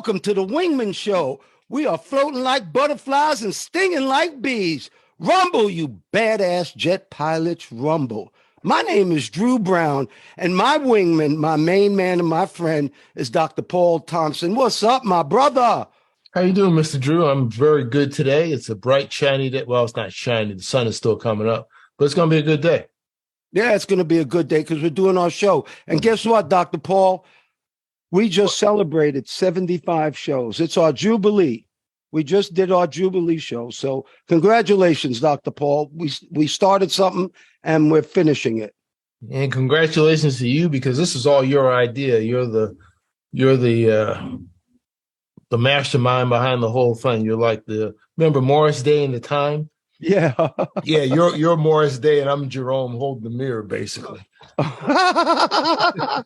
Welcome to the Wingman Show. We are floating like butterflies and stinging like bees. Rumble, you badass jet pilots, rumble. My name is Drew Brown, and my wingman, my main man and my friend is Dr. Paul Thompson. What's up, my brother? How you doing, Mr. Drew? I'm very good today. It's a bright, shiny day. Well, it's not shiny. The sun is still coming up, but it's going to be a good day. Yeah, it's going to be a good day because we're doing our show. And guess what, Dr. Paul? We just celebrated 75 shows. It's our Jubilee. We just did our Jubilee show. So congratulations, Dr. Paul. We started something and we're finishing it. And congratulations to you, because this is all your idea. You're the mastermind behind the whole thing. You're like remember Morris Day in the Time? Yeah. Yeah, you're Morris Day and I'm Jerome holding the mirror, basically. But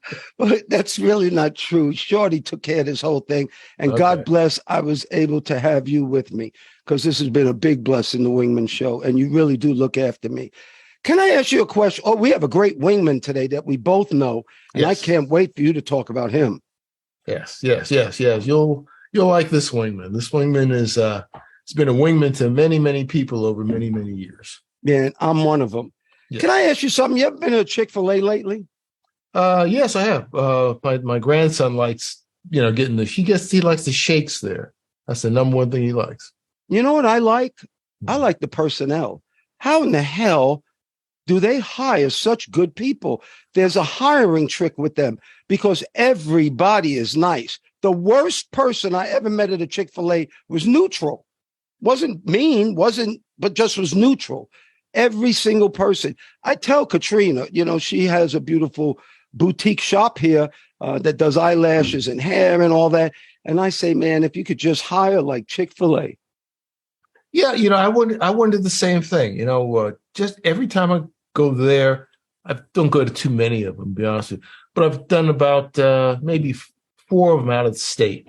that's really not true. Shorty took care of this whole thing. And okay. God bless, I was able to have you with me, because this has been a big blessing, the Wingman Show. And you really do look after me. Can I ask you a question? Oh, we have a great wingman today that we both know. And yes. I can't wait for you to talk about him. Yes. You'll like this wingman. This wingman is it's been a wingman to many, many people over many, many years. Yeah, and I'm one of them. Yeah. Can I ask you something? You ever been to a Chic-fil-A lately? Yes, I have. My grandson likes, he likes the shakes there. That's the number one thing he likes. You know what I like? I like the personnel. How in the hell do they hire such good people? There's a hiring trick with them because everybody is nice. The worst person I ever met at a Chick-fil-A was neutral. Wasn't mean, but just was neutral. Every single person. I tell Katrina, she has a beautiful boutique shop here that does eyelashes and hair and all that. And I say, man, if you could just hire like Chick-fil-A. Yeah, I wondered the same thing. Just every time I go there, I don't go to too many of them, to be honest with you, but I've done about maybe 4 of them out of the state,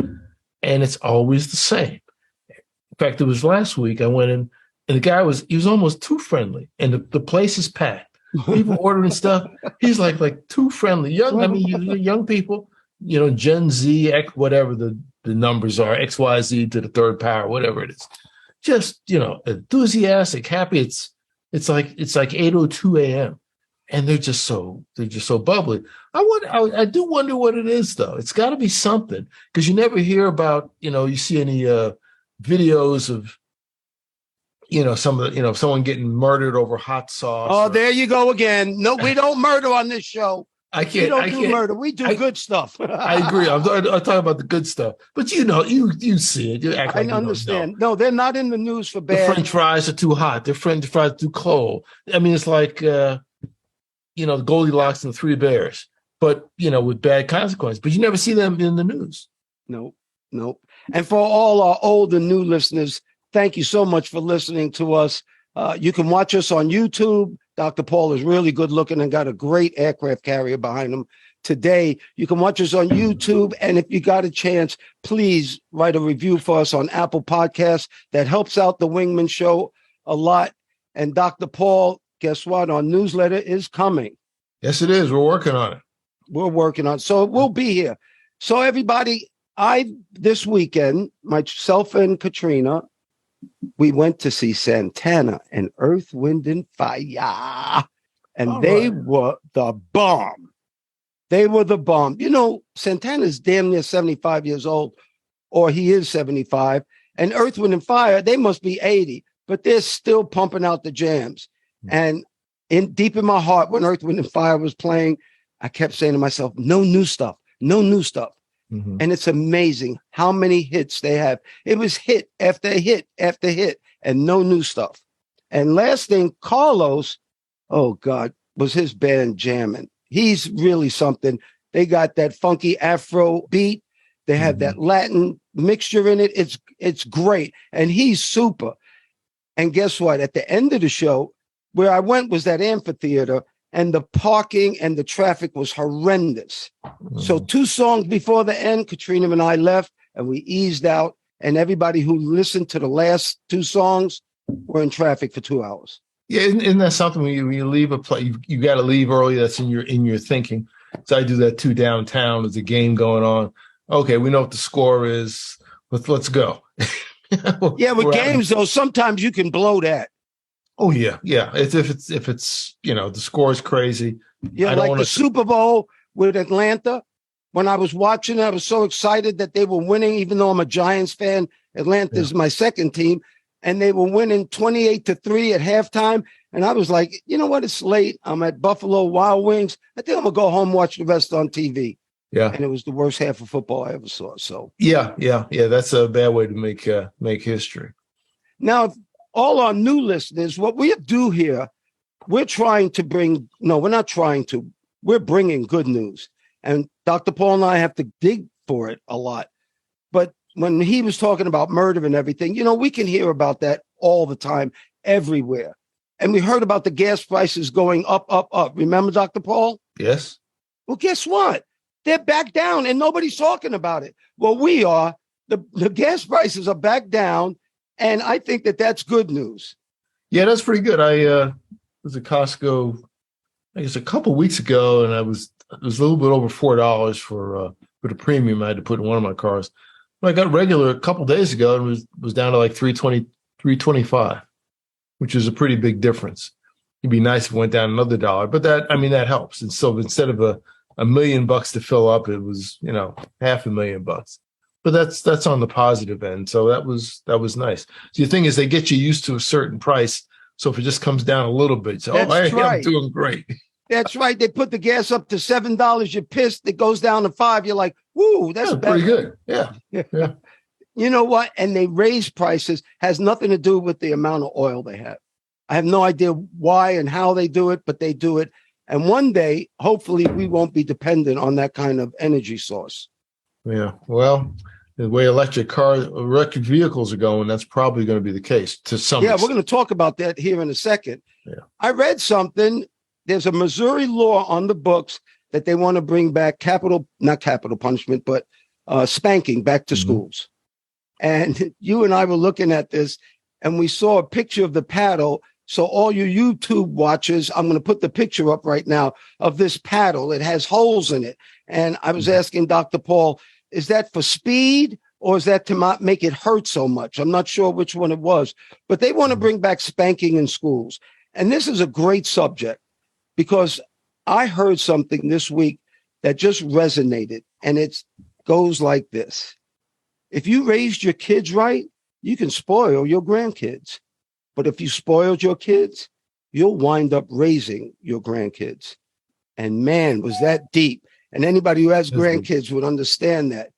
and it's always the same. In fact, it was last week I went in, and the guy was almost too friendly, and the place is packed. People ordering stuff. He's like too friendly. Young people, Gen Z, X, whatever the numbers are, XYZ to the third power, whatever it is. Just, enthusiastic, happy. It's like 8:02 a.m. and they're just so bubbly. I do wonder what it is, though. It's got to be something, because you never hear about, you see any videos of, someone getting murdered over hot sauce. Oh, there you go again. No, we don't murder on this show. We don't do murder. We do good stuff. I agree. I'm talking about the good stuff. But you see it. You act like I understand. No, they're not in the news for bad. The French fries are too hot. The French fries are too cold. I mean, it's like, the Goldilocks and the Three Bears, but, with bad consequences. But you never see them in the news. Nope. And for all our old and new listeners, thank you so much for listening to us. You can watch us on YouTube. Dr. Paul is really good looking and got a great aircraft carrier behind him today. You can watch us on YouTube. And if you got a chance, please write a review for us on Apple Podcasts. That helps out the Wingman Show a lot. And Dr. Paul, guess what? Our newsletter is coming. Yes, it is. We're working on it. So we'll be here. So everybody, this weekend, myself and Katrina, we went to see Santana and Earth, Wind, and Fire. And they were the bomb. Santana's damn near 75 years old, or he is 75. And Earth, Wind, and Fire, they must be 80, but they're still pumping out the jams. And deep in my heart, when Earth, Wind, and Fire was playing, I kept saying to myself, no new stuff. Mm-hmm. And it's amazing how many hits they have. It was hit after hit after hit and no new stuff. And last thing, Carlos, oh God, was his band jamming. He's really something. They got that funky Afro beat. They have that Latin mixture in it. It's great. And he's super. And guess what? At the end of the show, where I went was that amphitheater, and the parking and the traffic was horrendous. So 2 songs before the end, Katrina and I left and we eased out. And everybody who listened to the last 2 songs were in traffic for 2 hours. Yeah, isn't that something when you leave a place, you got to leave early? That's in your thinking. So I do that too downtown. There's a game going on. okay, we know what the score is. Let's go. Yeah, with games though, sometimes you can blow that. Oh yeah, yeah. If it's the score is crazy. Yeah, like the Super Bowl with Atlanta. When I was watching, I was so excited that they were winning, even though I'm a Giants fan. Atlanta is my second team, and they were winning 28-3 at halftime. And I was like, you know what? It's late. I'm at Buffalo Wild Wings. I think I'm gonna go home, watch the rest on TV. Yeah, and it was the worst half of football I ever saw. So yeah. That's a bad way to make history. Now, all our new listeners, what we do here, we're trying to bring. No, we're not trying to. We're bringing good news, and Dr. Paul and I have to dig for it a lot. But when he was talking about murder and everything, we can hear about that all the time, everywhere. And we heard about the gas prices going up, up, up. Remember, Dr. Paul? Yes. Well, guess what? They're back down and nobody's talking about it. Well, we are. The gas prices are back down. And I think that that's good news. Yeah, that's pretty good. I was at Costco, I guess a couple of weeks ago, and it was a little bit over $4 for the premium I had to put in one of my cars. But I got regular a couple of days ago and was down to like $3.20, $3.25, which is a pretty big difference. It'd be nice if it went down another $1, but that helps. And so instead of a $1 million to fill up, it was $500,000. But that's on the positive end. So that was nice. So the thing is, they get you used to a certain price. So if it just comes down a little bit, so I'm doing great. That's right. They put the gas up to $7. You're pissed. It goes down to $5. You're like, woo, that's pretty good. Yeah. You know what? And they raise prices. Has nothing to do with the amount of oil they have. I have no idea why and how they do it, but they do it. And one day, hopefully, we won't be dependent on that kind of energy source. Yeah. Well, the way electric vehicles are going, that's probably going to be the case to some extent. We're going to talk about that here in a second. Yeah. I read something. There's a Missouri law on the books that they want to bring back not capital punishment, but spanking back to schools. And you and I were looking at this, and we saw a picture of the paddle. So all you YouTube watchers, I'm going to put the picture up right now of this paddle. It has holes in it. And I was asking Dr. Paul, is that for speed or is that to make it hurt so much? I'm not sure which one it was, but they want to bring back spanking in schools. And this is a great subject because I heard something this week that just resonated, and it goes like this. If you raised your kids right, you can spoil your grandkids. But if you spoiled your kids, you'll wind up raising your grandkids. And man, was that deep. And anybody who has grandkids would understand that.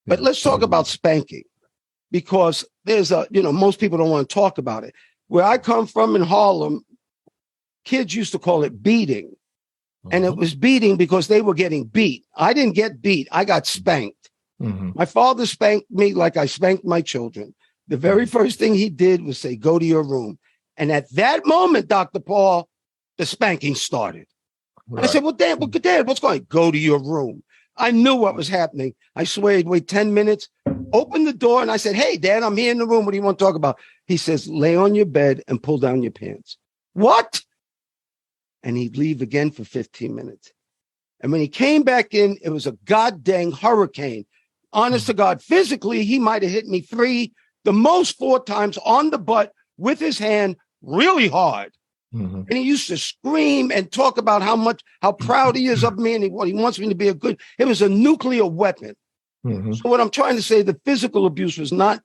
But let's talk about spanking, because there's most people don't want to talk about it. Where I come from in Harlem, kids used to call it beating. And it was beating because they were getting beat. I didn't get beat. I got spanked. My father spanked me like I spanked my children. The very first thing he did was say, go to your room. And at that moment, Dr. Paul, the spanking started. Right. I said, well, Dad, what's going on? Go to your room. I knew what was happening. I swear he'd wait 10 minutes, opened the door, and I said, hey, Dad, I'm here in the room. What do you want to talk about? He says, lay on your bed and pull down your pants. What? And he'd leave again for 15 minutes. And when he came back in, it was a goddamn hurricane. Honest to God, physically, he might have hit me 4 times on the butt with his hand really hard. And he used to scream and talk about how proud he is of me and he wants me to be it was a nuclear weapon. So what I'm trying to say, the physical abuse was not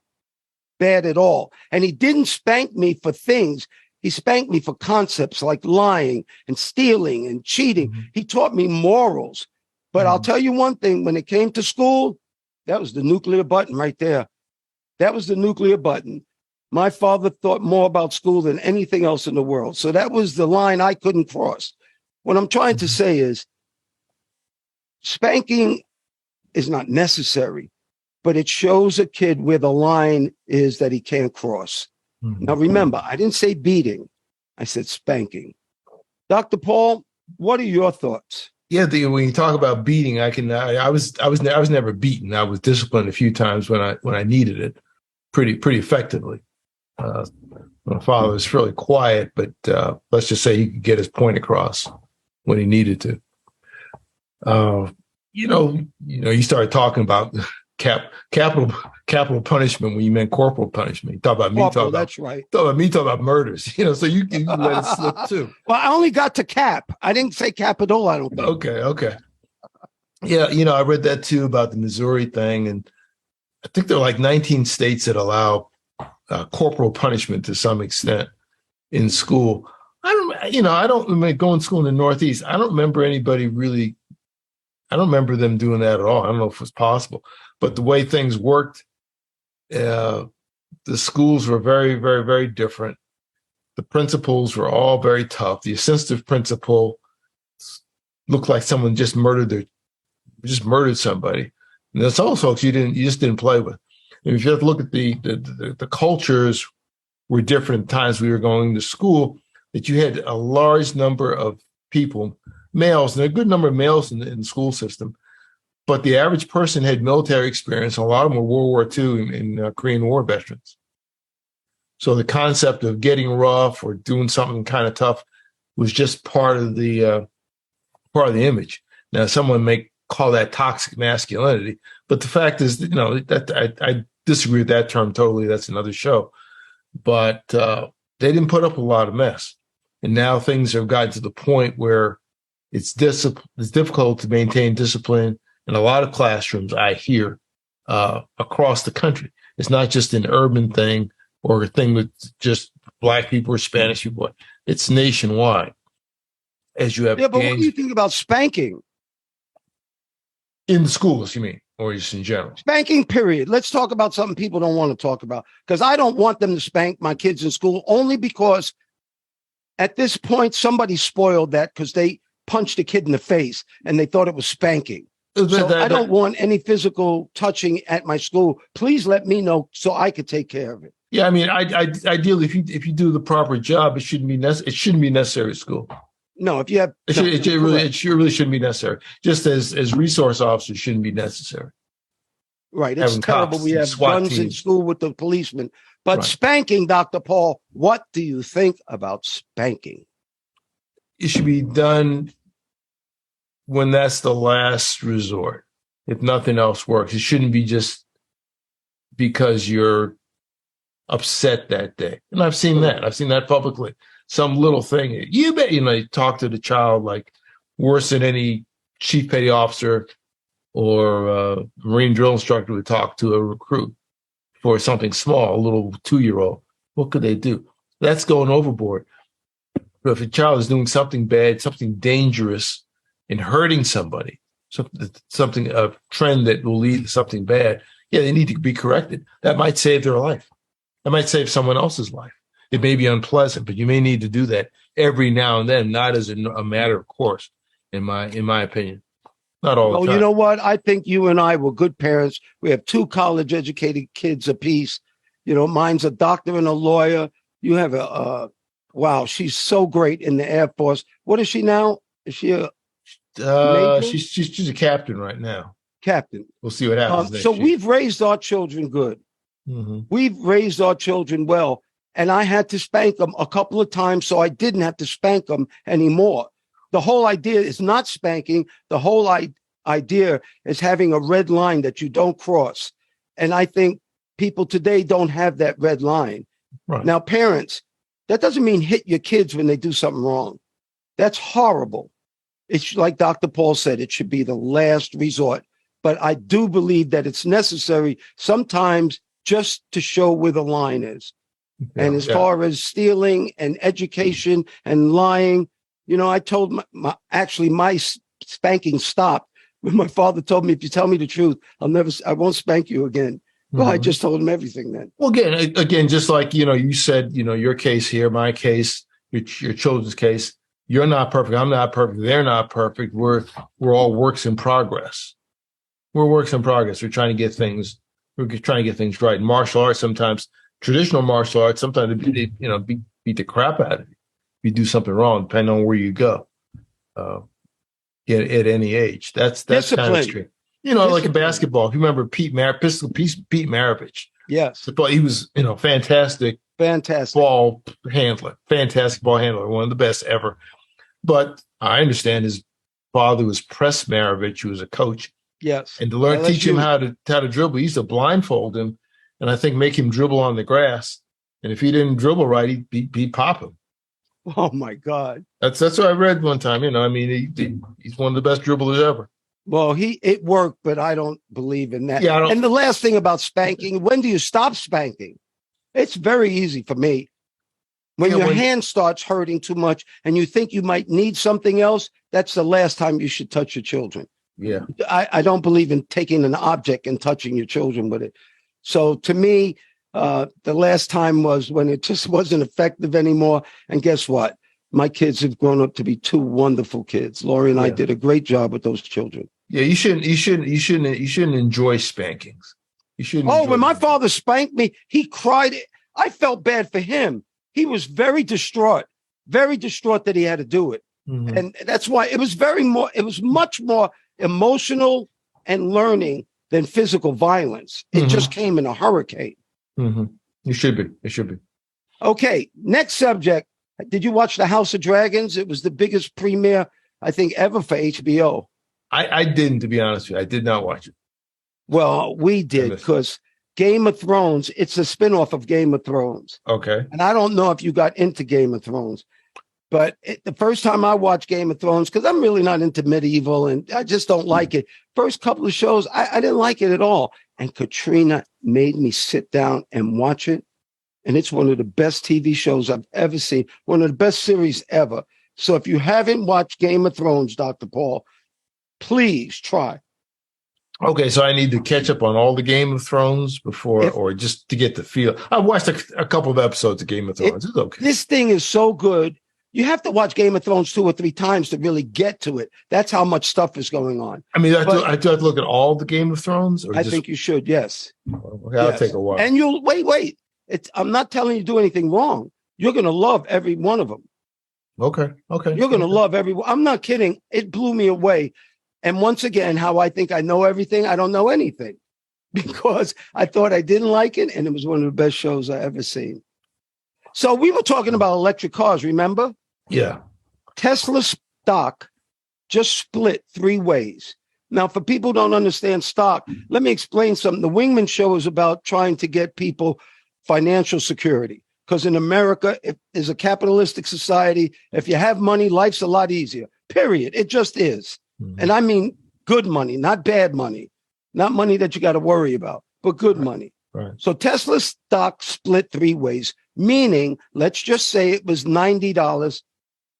bad at all. And he didn't spank me for things. He spanked me for concepts like lying and stealing and cheating. He taught me morals. But I'll tell you one thing, when it came to school, that was the nuclear button right there. That was the nuclear button. My father thought more about school than anything else in the world. So that was the line I couldn't cross. What I'm trying to say is spanking is not necessary, but it shows a kid where the line is that he can't cross. Now, remember, I didn't say beating. I said spanking. Dr. Paul, what are your thoughts? Yeah, when you talk about beating, I was never beaten. I was disciplined a few times when I needed it, pretty effectively. My father was fairly quiet, but let's just say he could get his point across when he needed to. You started talking about capital punishment when you meant corporal punishment. You talk about me Corporal, talking about that's right. talk about murders. So you let it slip too. Well, I only got to cap. I didn't say capital, I don't think. Okay. Yeah, I read that too about the Missouri thing, and I think there are like 19 states that allow corporal punishment to some extent in school. I don't remember going to school in the Northeast. I don't remember them doing that at all. I don't know if it was possible, but the way things worked, the schools were very, very, very different. The principals were all very tough. The assistant principal looked like someone just murdered somebody. And there's all folks you just didn't play with. And if you have to look at the cultures were different times we were going to school, that you had a large number of people, males, and a good number of males in the school system. But the average person had military experience. A lot of them were World War II and Korean War veterans. So the concept of getting rough or doing something kind of tough was just part of the image. Now, someone may call that toxic masculinity, but the fact is, that I disagree with that term totally. That's another show. But they didn't put up a lot of mess, and now things have gotten to the point where it's difficult to maintain discipline in a lot of classrooms. I hear across the country. It's not just an urban thing or a thing with just Black people or Spanish people. It's nationwide. As you have but what do you think about spanking? In the schools, you mean, or just in general? Spanking, period. Let's talk about something people don't want to talk about, because I don't want them to spank my kids in school, only because at this point, somebody spoiled that because they punched a kid in the face and they thought it was spanking. I don't want any physical touching at my school. Please let me know so I could take care of it. Yeah, I mean, ideally, if you do the proper job, it shouldn't be necessary at school. No, if you have, it really shouldn't be necessary. Just as resource officers shouldn't be necessary. Right, it's terrible. We have guns in school with the policemen, but spanking, Dr. Paul. What do you think about spanking? It should be done when that's the last resort. If nothing else works, it shouldn't be just because you're upset that day. And I've seen that publicly. Some little thing, you bet, you talk to the child like worse than any chief petty officer or Marine drill instructor would talk to a recruit for something small, a little 2-year-old. What could they do? That's going overboard. But if a child is doing something bad, something dangerous, and hurting somebody, something a trend that will lead to something bad, they need to be corrected. That might save their life. That might save someone else's life. It may be unpleasant, but you may need to do that every now and then, not as a matter of course, in my opinion. Not all the time. You know what? I think you and I were good parents. We have 2 college-educated kids apiece. Mine's a doctor and a lawyer. You have wow, she's so great in the Air Force. What is she now? Is she a she's a captain right now. Captain. We'll see what happens. So we've raised our children good. Mm-hmm. We've raised our children well. And I had to spank them a couple of times so I didn't have to spank them anymore. The whole idea is not spanking. The whole idea is having a red line that you don't cross. And I think people today don't have that red line. Right. Now, parents, that doesn't mean hit your kids when they do something wrong. That's horrible. It's like Dr. Paul said, it should be the last resort. But I do believe that it's necessary sometimes just to show where the line is. And as far as stealing and education and lying, I told my spanking stopped when my father told me, if you tell me the truth, I won't spank you again. Well, I just told him everything then. Well, again, just like, you said, your case here, my case, your children's case, you're not perfect. I'm not perfect. They're not perfect. We're all works in progress. We're works in progress. We're trying to get things right. In martial arts, sometimes traditional martial arts, sometimes they beat the crap out of you if you do something wrong, depending on where you go. At any age, that's discipline. Kind of extreme. Like in basketball. If you remember Pete Maravich, yes, he was fantastic ball handler, one of the best ever. But I understand his father was Press Maravich, who was a coach. Yes. And to teach him how to dribble, he used to blindfold him and I think make him dribble on the grass. And if he didn't dribble right, he'd pop him. Oh my God. That's what I read one time. I mean, he's one of the best dribblers ever. Well, it worked, but I don't believe in that. Yeah, and the last thing about spanking, when do you stop spanking? It's very easy for me. When your hand starts hurting too much and you think you might need something else, that's the last time you should touch your children. Yeah. I don't believe in taking an object and touching your children with it. So to me, the last time was when it just wasn't effective anymore. And guess what? My kids have grown up to be two wonderful kids. Lori and I did a great job with those children. Yeah, you shouldn't enjoy spankings. You shouldn't. Oh, when my father spanked me, he cried. I felt bad for him. He was very distraught that he had to do it. Mm-hmm. And that's why it was much more emotional and learning than physical violence. It just came in a hurricane. Mm-hmm. It should be. Okay, next subject. Did you watch The House of Dragons? It was the biggest premiere, I think, ever for HBO. I didn't, to be honest with you. I did not watch it. Well, we did, because Game of Thrones, it's a spinoff of Game of Thrones. Okay. And I don't know if you got into Game of Thrones, but the first time I watched Game of Thrones, because I'm really not into medieval and I just don't like it. First couple of shows, I didn't like it at all. And Katrina made me sit down and watch it. And it's one of the best TV shows I've ever seen. One of the best series ever. So if you haven't watched Game of Thrones, Dr. Paul, please try. Okay, so I need to catch up on all the Game of Thrones before, or just to get the feel. I watched a couple of episodes of Game of Thrones. It's okay. This thing is so good. You have to watch Game of Thrones 2 or 3 times to really get to it. That's how much stuff is going on. I mean, I do have to look at all the Game of Thrones? Or I think you should, yes. Okay, I'll take a while. And you'll, wait. I'm not telling you to do anything wrong. You're going to love every one of them. Okay. You're going to love every one. I'm not kidding. It blew me away. And once again, how I think I know everything, I don't know anything. Because I thought I didn't like it, and it was one of the best shows I ever seen. So we were talking about electric cars, remember? Yeah. Tesla stock just split 3 ways. Now, for people who don't understand stock, let me explain something. The Wingman show is about trying to get people financial security. Because in America, if there's a capitalistic society, if you have money, life's a lot easier. Period. It just is. Mm-hmm. And I mean good money, not bad money. Not money that you got to worry about, but good money. Right. So Tesla stock split 3 ways, meaning, let's just say it was $90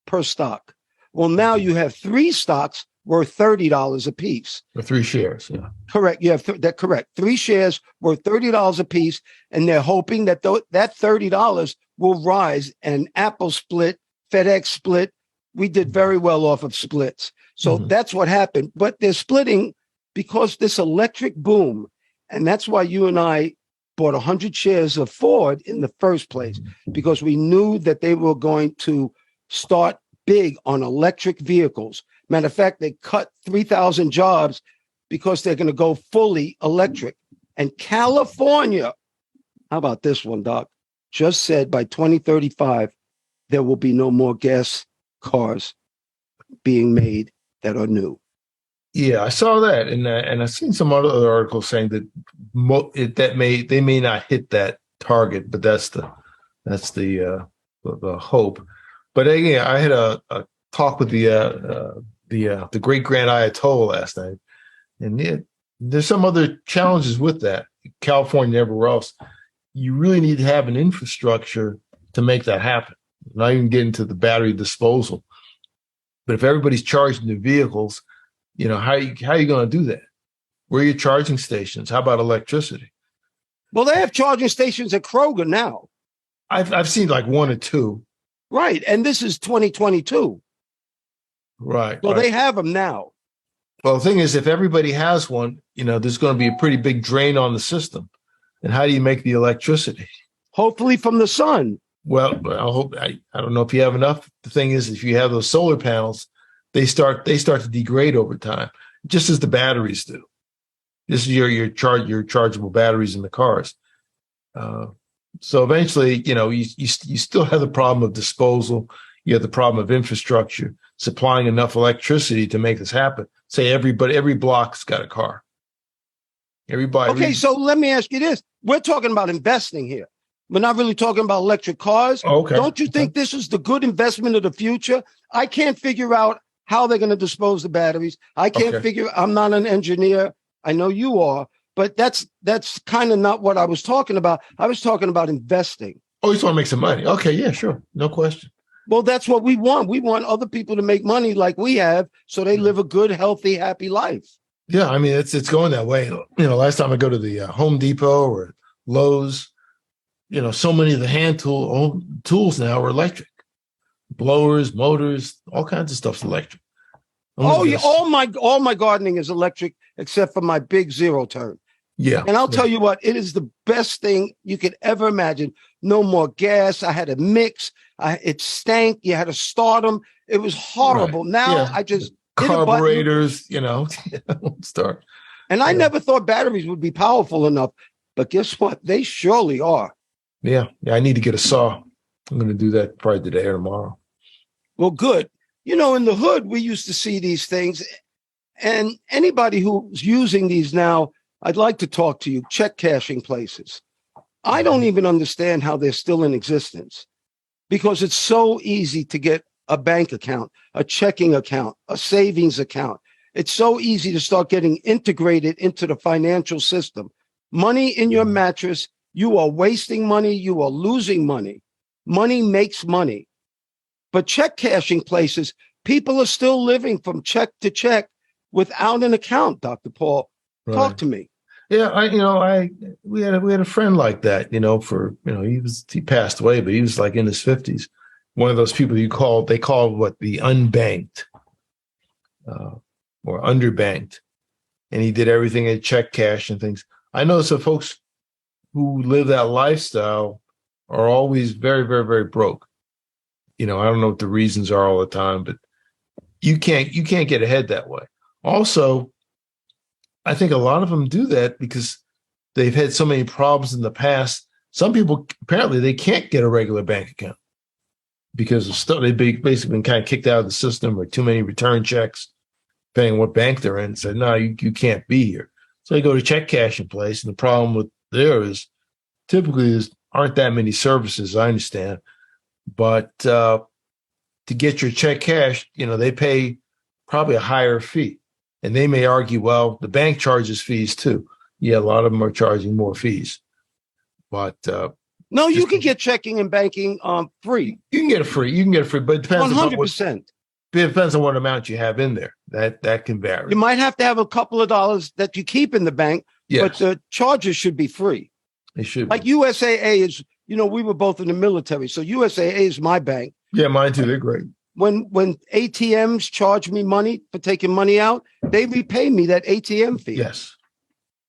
per stock. Well, now you have 3 stocks worth $30 a piece. For 3 shares, yeah. Correct. You have that correct. 3 shares worth $30 a piece, and they're hoping that that $30 will rise. And Apple split, FedEx split. We did very well off of splits. So that's what happened. But they're splitting because this electric boom, and that's why you and I bought 100 shares of Ford in the first place, because we knew that they were going to start big on electric vehicles. Matter of fact, they cut 3,000 jobs because they're going to go fully electric. And California, how about this one, Doc? Just said by 2035, there will be no more gas cars being made that are new. Yeah, I saw that, and I've seen some other articles saying that they may not hit that target, but that's the hope. But again, I had a talk with the great grand Ayatollah last night, and there's some other challenges with that. California and everywhere else, you really need to have an infrastructure to make that happen. Not even get into the battery disposal, but if everybody's charging their vehicles, how are you going to do that? Where are your charging stations? How about electricity? Well, they have charging stations at Kroger now. I've seen like 1 or 2. Right, and this is 2022. Right. Well, they have them now. Well, the thing is, if everybody has one, there's going to be a pretty big drain on the system. And how do you make the electricity? Hopefully from the sun. Well, I don't know if you have enough. The thing is, if you have those solar panels, they start to degrade over time, just as the batteries do. This is your chargeable batteries in the cars. So eventually, you still have the problem of disposal. You have the problem of infrastructure. supplying enough electricity to make this happen. Say every block's got a car. Everybody. Okay, so let me ask you this. We're talking about investing here. We're not really talking about electric cars. Oh, okay. Don't you think this is the good investment of the future? I can't figure out how they're going to dispose the batteries. I can't I'm not an engineer. I know you are, but that's kind of not what I was talking about. I was talking about investing. Oh, you just want to make some money. Okay, yeah, sure. No question. Well, that's what we want. We want other people to make money like we have so they live a good, healthy, happy life. Yeah, I mean, it's going that way. Last time I go to the Home Depot or Lowe's, so many of the hand tools now are electric. Blowers, motors, all kinds of stuff's electric. Oh, yeah, all my gardening is electric except for my big zero turn. Yeah. And I'll tell you what, it is the best thing you could ever imagine. No more gas. I had to mix. It stank. You had to start them. It was horrible. Right. Now I just carburetors, start. And I never thought batteries would be powerful enough, but guess what? They surely are. Yeah. I need to get a saw. I'm going to do that probably today or tomorrow. Well, good. In the hood, we used to see these things, and anybody who's using these now, I'd like to talk to you. Check cashing places. I don't even understand how they're still in existence, because it's so easy to get a bank account, a checking account, a savings account. It's so easy to start getting integrated into the financial system. Money in your mattress, you are wasting money, you are losing money. Money makes money. But check cashing places, people are still living from check to check without an account, Dr. Paul. Right. Talk to me. Yeah, we had a friend like that, he passed away, but he was like in his 50s. One of those people they called what, the unbanked or underbanked. And he did everything at check cash and things. I know some folks who live that lifestyle are always very, very, very broke. I don't know what the reasons are all the time, but you can't get ahead that way. Also, I think a lot of them do that because they've had so many problems in the past. Some people, apparently, they can't get a regular bank account because of stuff. They've basically been kind of kicked out of the system or too many return checks, depending on what bank they're in, and said, no, you can't be here. So they go to check cashing place, and the problem with there is typically there aren't that many services, I understand. But to get your check cashed, they pay probably a higher fee. And they may argue, well, the bank charges fees too. Yeah, a lot of them are charging more fees. But no, you can get checking and banking free. You can get it free, but it depends 100%. It depends on what amount you have in there. That can vary. You might have to have a couple of dollars that you keep in the bank, but the charges should be free. They should be. Like USAA is, we were both in the military, so USAA is my bank. Yeah, mine too. They're great. When ATMs charge me money for taking money out, they repay me that ATM fee. Yes.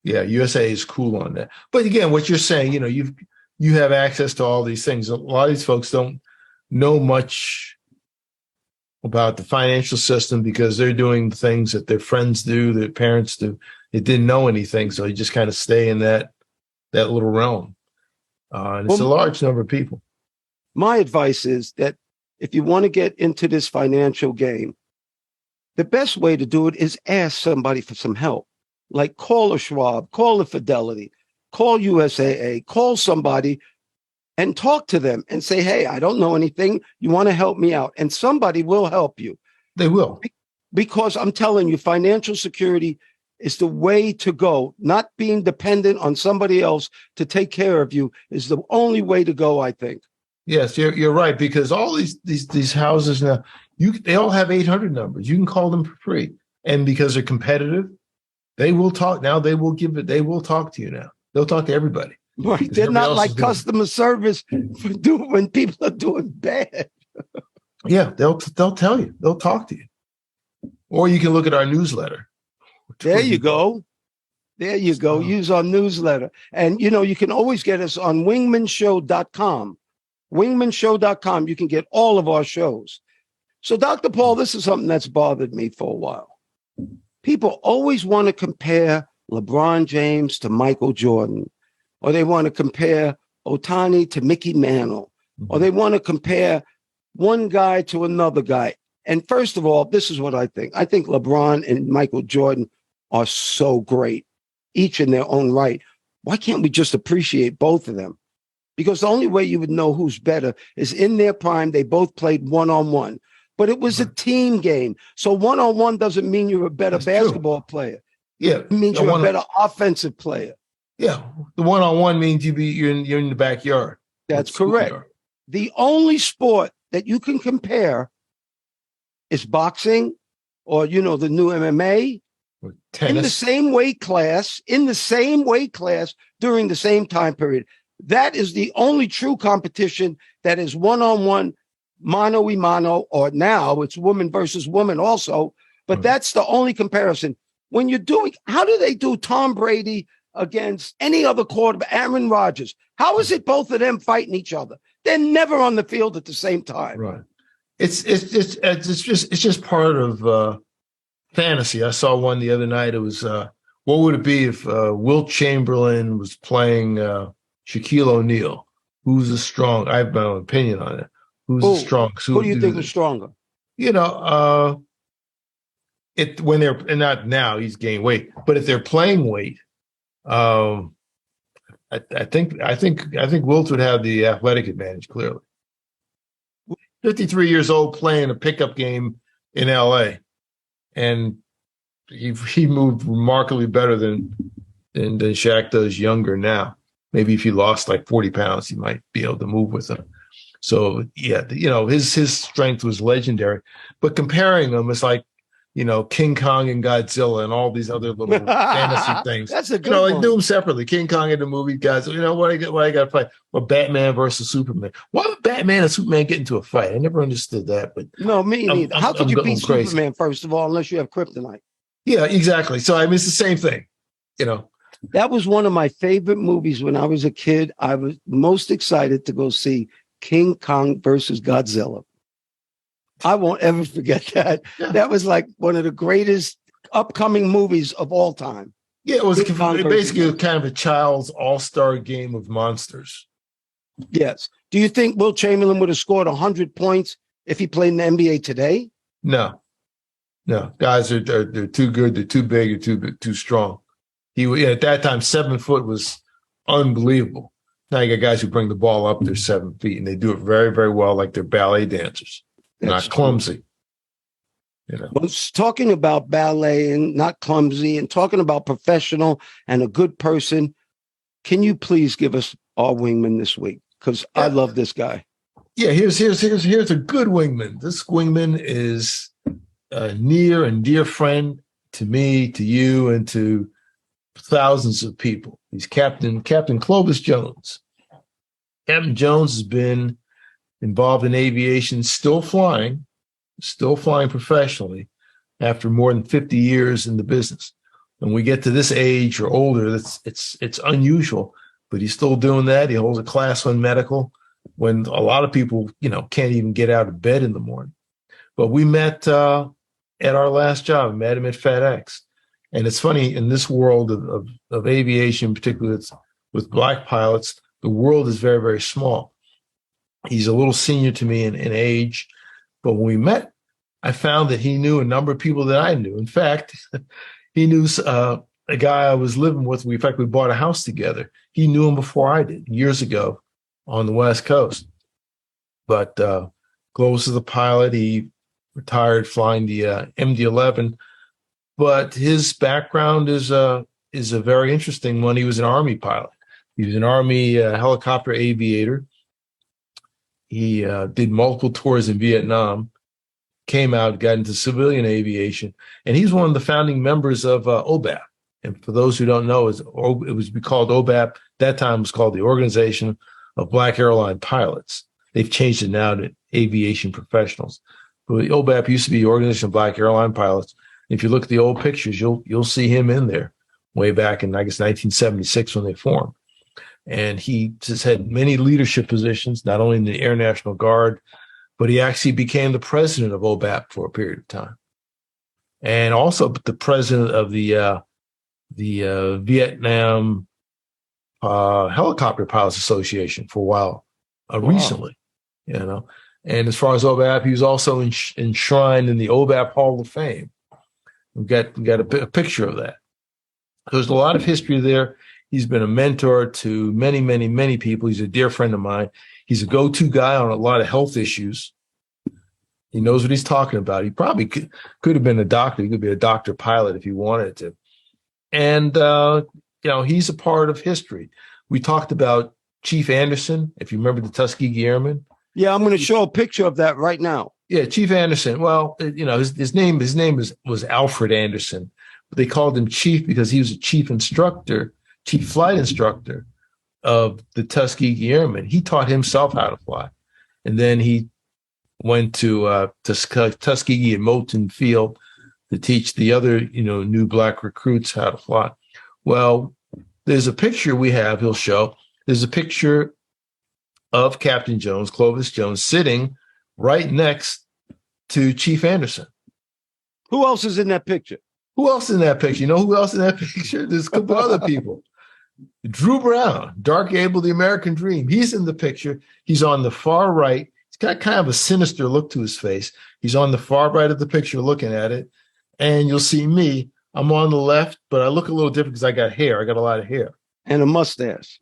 Yeah, USA is cool on that. But again, what you're saying, you have access to all these things. A lot of these folks don't know much about the financial system because they're doing the things that their friends do, their parents do. They didn't know anything, so you just kind of stay in that little realm. And it's a large number of people. My advice is that if you want to get into this financial game, the best way to do it is ask somebody for some help. Like call a Schwab, call a Fidelity, call USAA, call somebody and talk to them and say, hey, I don't know anything. You want to help me out? And somebody will help you. They will. Because I'm telling you, financial security is the way to go. Not being dependent on somebody else to take care of you is the only way to go, I think. Yes, you're right, because all these houses now, they all have 800 numbers. You can call them for free. And because they're competitive, they will talk. Now they will talk to you now. They'll talk to everybody. Right. They're not like customer service when people are doing bad. Yeah, they'll tell you. They'll talk to you. Or you can look at our newsletter. There you go. There you go. Use our newsletter. And, you can always get us on wingmanshow.com. wingmanshow.com. You can get all of our shows. So, Dr. Paul, this is something that's bothered me for a while. People always want to compare LeBron James to Michael Jordan, or they want to compare Ohtani to Mickey Mantle, or they want to compare one guy to another guy. And first of all, this is what I think. I think LeBron and Michael Jordan are so great, each in their own right. Why can't we just appreciate both of them? Because the only way you would know who's better is in their prime, they both played one-on-one. But it was a team game. So one-on-one doesn't mean you're a better basketball player. Yeah. It means you're a better offensive player. Yeah. The one-on-one means you're in the backyard. That's correct. The only sport that you can compare is boxing or, the new MMA or tennis. in the same weight class during the same time period. That is the only true competition that is one-on-one, mano y mano, or now it's woman versus woman also. But that's the only comparison. When you're doing, how do they do Tom Brady against any other quarterback, Aaron Rodgers? How is it both of them fighting each other? They're never on the field at the same time. Right. It's just part of fantasy. I saw one the other night. It was what would it be if Wilt Chamberlain was playing Shaquille O'Neal? Who's the strong? I have my own opinion on it. Who's the strong? Who do you think is stronger? When they're and not now he's gained weight, but if they're playing weight, I think Wilt would have the athletic advantage clearly. 53 years old playing a pickup game in LA, and he moved remarkably better than Shaq does younger now. Maybe if he lost like 40 pounds, he might be able to move with him. So yeah, his strength was legendary. But comparing them, it's like King Kong and Godzilla and all these other little fantasy things. That's a good one. Like do them separately. King Kong in the movie, guys. What I got to fight? Or Batman versus Superman. Why would Batman and Superman get into a fight? I never understood that. But no, me neither. How could you beat Superman first of all, unless you have kryptonite? Yeah, exactly. So I mean, it's the same thing. That was one of my favorite movies when I was a kid. I was most excited to go see King Kong versus Godzilla. I won't ever forget that. Yeah. That was like one of the greatest upcoming movies of all time. Yeah, it was basically kind of a child's all-star game of monsters. Yes. Do you think Wilt Chamberlain would have scored 100 points if he played in the NBA today? No. Guys they're too good. They're too big. They're too strong. At that time, 7 foot was unbelievable. Now you got guys who bring the ball up, they're 7 feet, and they do it very, very well, like they're ballet dancers. Not clumsy. Well, talking about ballet and not clumsy and talking about professional and a good person, can you please give us our wingman this week? Because I love this guy. Yeah, here's a good wingman. This wingman is a near and dear friend to me, to you, and to thousands of people. He's Captain Clovis Jones. Captain Jones has been involved in aviation, still flying professionally after more than 50 years in the business. When we get to this age or older, it's unusual, but he's still doing that. He holds a Class 1 medical when a lot of people, can't even get out of bed in the morning. But we met at our last job, met him at FedEx. And it's funny, in this world of aviation, particularly with black pilots, the world is very, very small. He's a little senior to me in age, but when we met, I found that he knew a number of people that I knew. In fact, he knew a guy I was living with. We bought a house together. He knew him before I did, years ago on the West Coast. But Clovis is the pilot. He retired flying the MD-11. But his background is a very interesting one. He was an Army pilot. He was an Army helicopter aviator. He did multiple tours in Vietnam, came out, got into civilian aviation, and he's one of the founding members of OBAP. And for those who don't know, it was called OBAP. That time it was called the Organization of Black Airline Pilots. They've changed it now to Aviation Professionals. But OBAP used to be the Organization of Black Airline Pilots. If you look at the old pictures, you'll see him in there way back in, I guess, 1976 when they formed. And he has had many leadership positions, not only in the Air National Guard, but he actually became the president of OBAP for a period of time. And also the president of the Vietnam Helicopter Pilots Association for a while, recently, And as far as OBAP, he was also enshrined in the OBAP Hall of Fame. We got a picture of that. There's a lot of history there. He's been a mentor to many, many, many people. He's a dear friend of mine. He's a go-to guy on a lot of health issues. He knows what he's talking about. He probably could have been a doctor. He could be a doctor pilot if he wanted to. And, he's a part of history. We talked about Chief Anderson, if you remember the Tuskegee Airmen. Yeah, I'm going to show a picture of that right now. Yeah, Chief Anderson. Well, his name was Alfred Anderson, but they called him Chief because he was a chief flight instructor of the Tuskegee Airmen. He taught himself how to fly, and then he went to Tuskegee and Moulton Field to teach the other new black recruits how to fly. Well, there's a picture we have. He'll show. There's a picture of Captain Jones, Clovis Jones, sitting right next to Chief Anderson. Who else is in that picture? Who else in that picture? You know who else in that picture? There's a couple other people. Drew Brown, Dark Able, the American Dream. He's in the picture. He's on the far right. He's got kind of a sinister look to his face. He's on the far right of the picture looking at it. And you'll see me. I'm on the left, but I look a little different because I got hair. I got a lot of hair. And a mustache.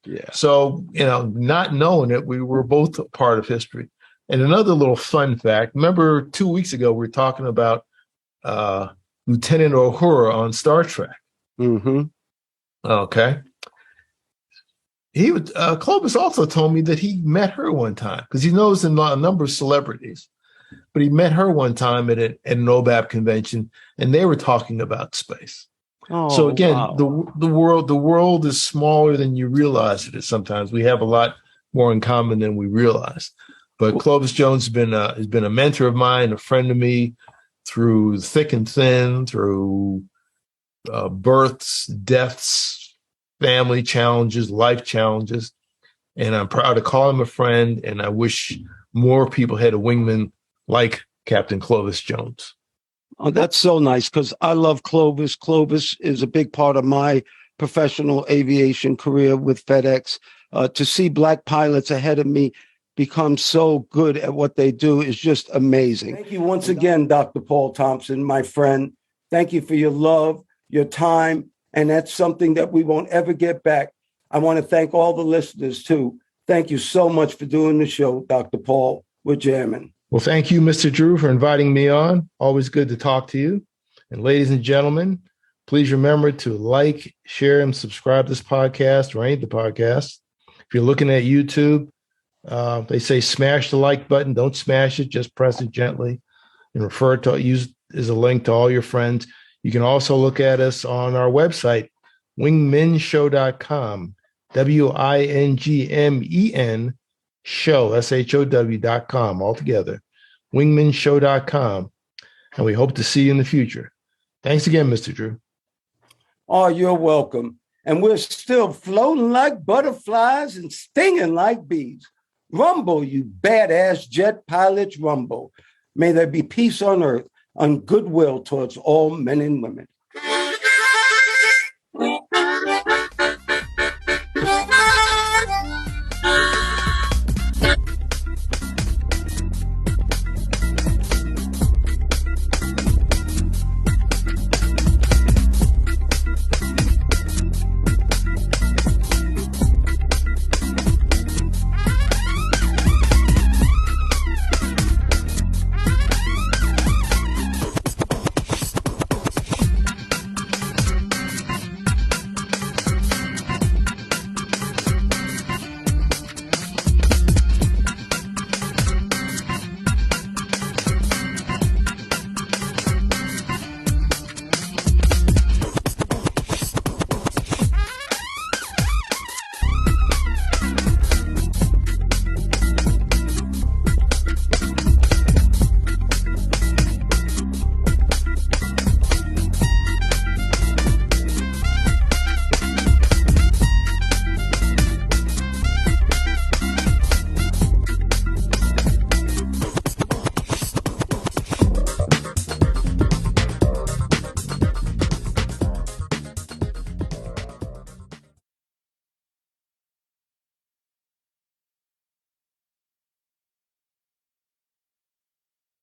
Yeah. So, not knowing it, we were both a part of history. And another little fun fact, remember 2 weeks ago, we were talking about Lieutenant Uhura on Star Trek. Mm-hmm. Okay. Clovis also told me that he met her one time because he knows a number of celebrities, but he met her one time at an OBAP convention, and they were talking about space. Oh, so again, wow. the world is smaller than you realize it is. Sometimes we have a lot more in common than we realize. But Clovis Jones has been a mentor of mine, a friend of me through thick and thin, through births, deaths, family challenges, life challenges. And I'm proud to call him a friend. And I wish more people had a wingman like Captain Clovis Jones. Oh, that's so nice because I love Clovis. Clovis is a big part of my professional aviation career with FedEx. To see black pilots ahead of me become so good at what they do is just amazing. Thank you once again, Dr. Paul Thompson, my friend. Thank you for your love, your time, and that's something that we won't ever get back. I want to thank all the listeners, too. Thank you so much for doing the show, Dr. Paul. We're jamming. Well, thank you, Mr. Drew, for inviting me on. Always good to talk to you. And ladies and gentlemen, please remember to like, share, and subscribe to this podcast or any of the podcasts. If you're looking at YouTube, they say smash the like button. Don't smash it. Just press it gently and use as a link to all your friends. You can also look at us on our website, wingmenshow.com, WINGMEN show, SHOW.com, altogether, wingmenshow.com. And we hope to see you in the future. Thanks again, Mr. Drew. Oh, you're welcome. And we're still floating like butterflies and stinging like bees. Rumble, you badass jet pilots, rumble. May there be peace on earth and goodwill towards all men and women.